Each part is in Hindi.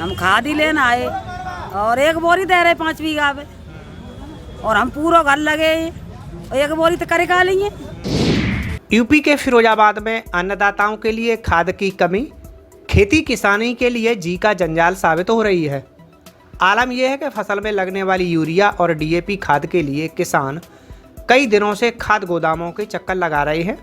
हम खाद ही लेना आए और एक बोरी दे रहे 5 बीघा पे और हम पूरा घर लगे और एक बोरी तो करे खा लेंगे। यूपी के फिरोजाबाद में अन्नदाताओं के लिए खाद की कमी खेती किसानी के लिए जी का जंजाल साबित हो रही है। आलम यह है कि फसल में लगने वाली यूरिया और डीएपी खाद के लिए किसान कई दिनों से खाद गोदामों के चक्कर लगा रहे हैं।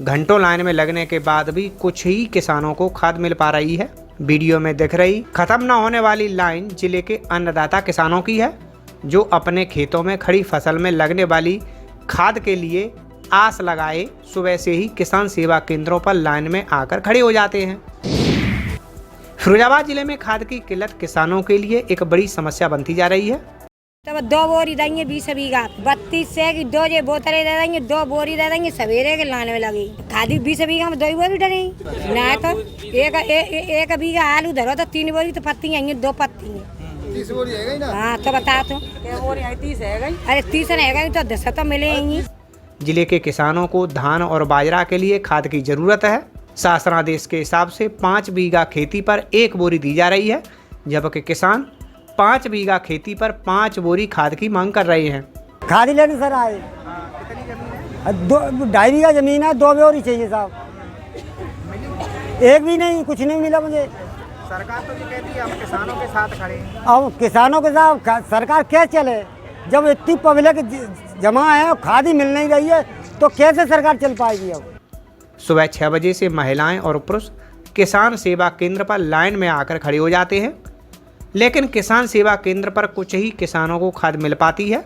घंटों लाइन में लगने के बाद भी कुछ ही किसानों को खाद मिल पा रही है। वीडियो में दिख रही खत्म न होने वाली लाइन जिले के अन्नदाता किसानों की है, जो अपने खेतों में खड़ी फसल में लगने वाली खाद के लिए आस लगाए सुबह से ही किसान सेवा केंद्रों पर लाइन में आकर खड़े हो जाते हैं। फिरोजाबाद जिले में खाद की किल्लत किसानों के लिए एक बड़ी समस्या बनती जा रही है। तब 2 बोरी देंगे 20 बीघा 32 से की 2 जे बोतलें दे देंगे, 2 बोरी दे देंगे, सवेरे के लाने में लगी खादी 20 बीघा में 2 बोरी डलेगी ना। तो एक बीघा आलू धरो तो 3 बोरी तो पत्ती आएंगी, 2 पत्ती 30 बोरी है ना। हाँ तो बता तो बोरी 30 है गई। अरे 30 रहेगा तो 10 तो मिलेंगी। जिले के किसानों को धान और बाजरा के लिए खाद की जरूरत है। शासनादेश के हिसाब से 5 बीघा खेती पर 1 बोरी दी जा रही है, जबकि किसान 5 बीघा खेती पर 5 बोरी खाद की मांग कर रहे हैं। खाद लेने सर आए। कितनी जमीन है? 2.5 बीघा जमीन है, 2 बोरी चाहिए साहब। एक भी नहीं, कुछ नहीं मिला मुझे। सरकार तो ये कहती है हम किसानों के साथ खड़े हैं। अब किसानों के साथ सरकार क्या चले, जब इतनी पब्लिक जमा है और खाद ही मिल नहीं रही है तो कैसे सरकार चल पाएगी। अब सुबह 6 बजे से महिलाएं और पुरुष किसान सेवा केंद्र पर लाइन में आकर खड़े हो जाते हैं, लेकिन किसान सेवा केंद्र पर कुछ ही किसानों को खाद मिल पाती है।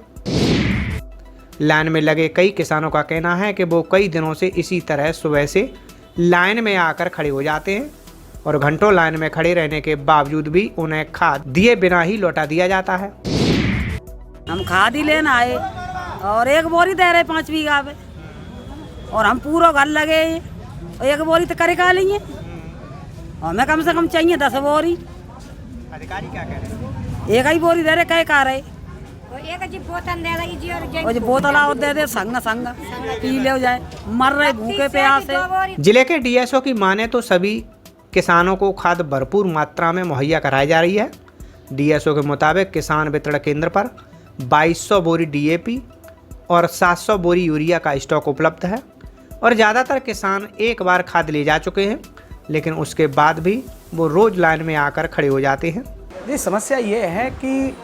लाइन में लगे कई किसानों का कहना है कि वो कई दिनों से इसी तरह सुबह से लाइन में आकर खड़े हो जाते हैं और घंटों लाइन में खड़े रहने के बावजूद भी उन्हें खाद दिए बिना ही लौटा दिया जाता है। हम खाद ही लेना आए और एक बोरी दे रहे 5 बीघा पे और हम पूरा घर लगे और एक बोरी तो करे खा लेंगे। हमें कम से कम चाहिए 10 बोरी। अधिकारी क्या कह रहे हैं? एक ही बोरी दे रहे कहे खा रहे एक जी बोतल दे देगी जी और जो बोतल और दे दे संग पी ले जाए, मर रहे भूखे प्यास से। जिले के डीएसओ की माने तो सभी किसानों को खाद भरपूर मात्रा में मुहैया कराई जा रही है। डीएसओ के मुताबिक किसान वितरण केंद्र पर 2200 बोरी डीएपी और 700 बोरी यूरिया का स्टॉक उपलब्ध है और ज़्यादातर किसान एक बार खाद ले जा चुके हैं, लेकिन उसके बाद भी वो रोज़ लाइन में आकर खड़े हो जाते हैं। ये समस्या ये है कि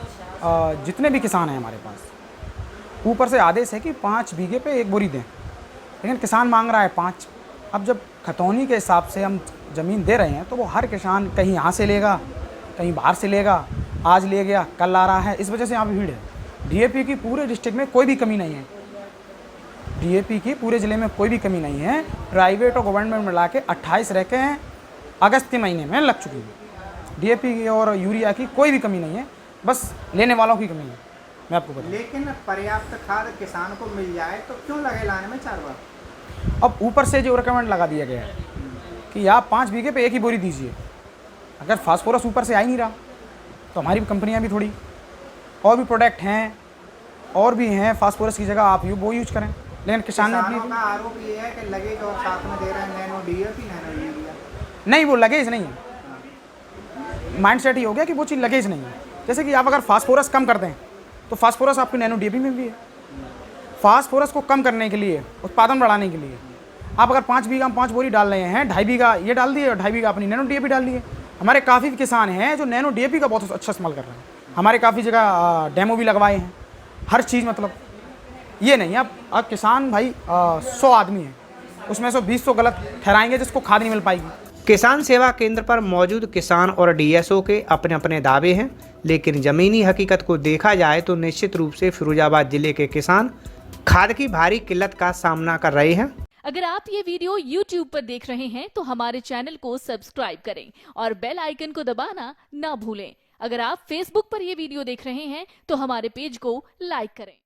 जितने भी किसान हैं हमारे पास, ऊपर से आदेश है कि 5 बीघे पे 1 बोरी दें, लेकिन किसान मांग रहा है 5। अब जब खतौनी के हिसाब से हम ज़मीन दे रहे हैं तो वो हर किसान कहीं यहाँ से लेगा, कहीं बाहर से लेगा, आज ले गया कल आ रहा है, इस वजह से यहाँ पर भीड़ है। डीएपी की पूरे डिस्ट्रिक्ट में कोई भी कमी नहीं है, डीएपी की पूरे ज़िले में कोई भी कमी नहीं है। प्राइवेट और गवर्नमेंट मिला के 28 रखे हैं, अगस्त के महीने में लग चुकी है। डीएपी और यूरिया की कोई भी कमी नहीं है, बस लेने वालों की कमी है। मैं आपको बताऊँ, लेकिन पर्याप्त खाद किसान को मिल जाए तो क्यों लगे लाइन में 4 बार? अब ऊपर से जो रिकमेंड लगा दिया गया है कि आप 5 बीघे पे 1 ही बोरी दीजिए। अगर फास्फोरस ऊपर से आ ही नहीं रहा तो हमारी कंपनियां भी थोड़ी और भी प्रोडक्ट हैं और भी हैं फास्फोरस की जगह आप वो यूज करें, लेकिन किसान ने अपनी का आरोप ये है कि लगेज और साथ में दे रहे हैं नैनो डीएपी नैनो यूरिया। नहीं, वो लगेज नहीं है। माइंड सेट ही हो गया कि वो चीज़ लगेज नहीं है। जैसे कि आप अगर फास्फोरस कम कर दें तो फास्फोरस आपके नैनो डीएपी में भी है। फास्फोरस को कम करने के लिए, उत्पादन बढ़ाने के लिए आप अगर 5 बीघा 5 बोरी डाल रहे हैं, 2.5 बीघा ये डाल दिए और 2.5 बीघा अपनी नैनो डीएपी डाल दिए। हमारे काफ़ी किसान हैं जो नैनो डीएपी का बहुत अच्छा इस्तेमाल कर रहे हैं। हमारे काफ़ी जगह डेमो भी लगवाए हैं, हर चीज़। मतलब ये नहीं अब किसान भाई 100 आदमी हैं, उसमें से 20 गलत ठहराएंगे जिसको खाद नहीं मिल पाएगी। किसान सेवा केंद्र पर मौजूद किसान और डीएसओ के अपने अपने दावे हैं, लेकिन ज़मीनी हकीकत को देखा जाए तो निश्चित रूप से फिरोजाबाद जिले के किसान खाद की भारी किल्लत का सामना कर रहे हैं। अगर आप ये वीडियो YouTube पर देख रहे हैं तो हमारे चैनल को सब्सक्राइब करें और बेल आइकन को दबाना ना भूलें। अगर आप Facebook पर ये वीडियो देख रहे हैं तो हमारे पेज को लाइक करें।